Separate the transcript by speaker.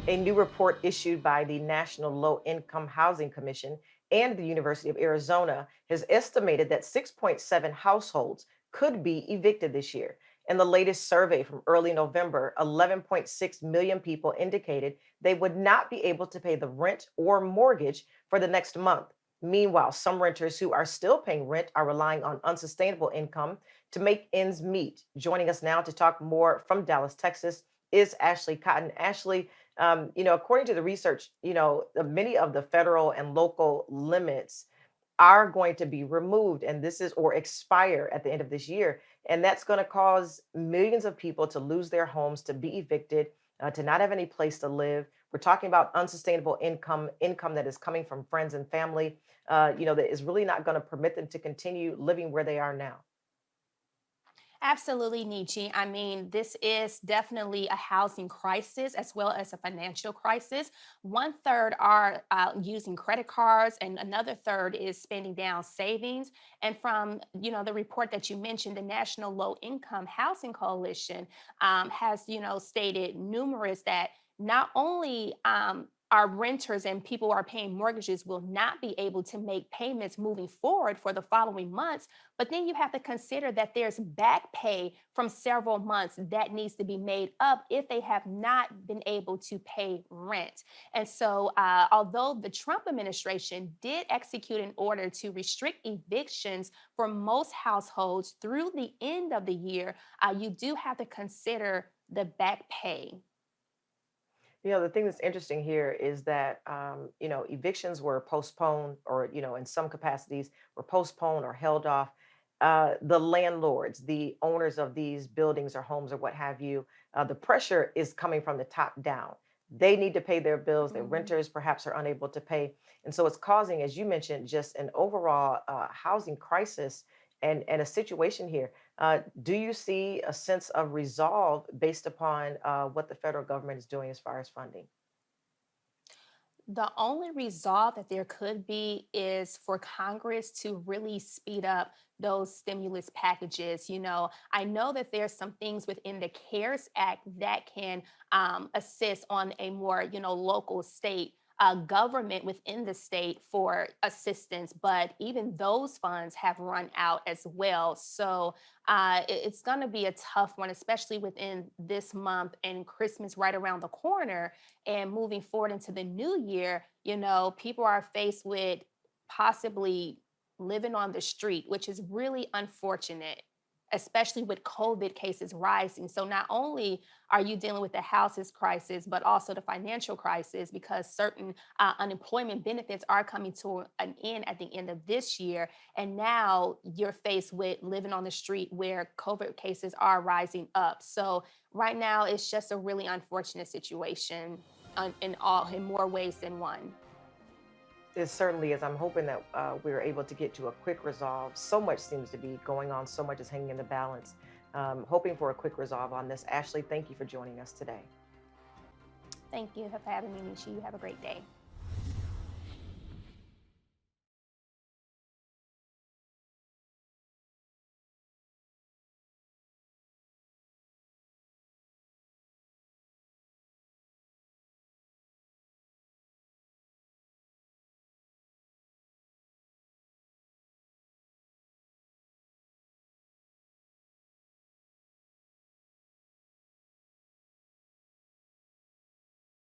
Speaker 1: A new report issued by the National Low Income Housing Commission and the University of Arizona has estimated that 6.7 households could be evicted this year. In the latest survey from early November, 11.6 million people indicated they would not be able to pay the rent or mortgage for the next month. Meanwhile, some renters who are still paying rent are relying on unsustainable income to make ends meet. Joining us now to talk more from Dallas, Texas, is Ashley Cotton. Ashley, according to the research, many of the federal and local limits are going to be removed, and this is or expire at the end of this year. And that's going to cause millions of people to lose their homes, to be evicted, to not have any place to live. We're talking about unsustainable income that is coming from friends and family, that is really not going to permit them to continue living where they are now.
Speaker 2: Absolutely, Nietzsche. I mean, this is definitely a housing crisis as well as a financial crisis. One third are using credit cards, and another third is spending down savings. And from the report that you mentioned, the National Low Income Housing Coalition has stated numerous that not only our renters and people who are paying mortgages will not be able to make payments moving forward for the following months. But then you have to consider that there's back pay from several months that needs to be made up if they have not been able to pay rent. And so, although the Trump administration did execute an order to restrict evictions for most households through the end of the year, you do have to consider the back pay.
Speaker 1: The thing that's interesting here is that, evictions were postponed or, in some capacities were postponed or held off. The landlords, the owners of these buildings or homes or what have you, the pressure is coming from the top down. They need to pay their bills. Their
Speaker 2: Mhm.
Speaker 1: renters perhaps are unable to pay. And so it's causing, as you mentioned, just an overall housing crisis and a situation here. Do you see a sense of resolve based upon what the federal government is doing as far as funding?
Speaker 2: The only resolve that there could be is for Congress to really speed up those stimulus packages. I know that there's some things within the CARES Act that can assist on a more, local state government within the state for assistance, but even those funds have run out as well. So it's going to be a tough one, especially within this month and Christmas right around the corner and moving forward into the new year. People are faced with possibly living on the street, which is really unfortunate, especially with COVID cases rising. So not only are you dealing with the houses crisis, but also the financial crisis because certain unemployment benefits are coming to an end at the end of this year. And now you're faced with living on the street where COVID cases are rising up. So right now it's just a really unfortunate situation in more ways than one.
Speaker 1: It certainly is. I'm hoping that we're able to get to a quick resolve. So much seems to be going on, so much is hanging in the balance. Hoping for a quick resolve on this. Ashley, thank you for joining us today.
Speaker 2: Thank you for having me, Nisha. You have a great day.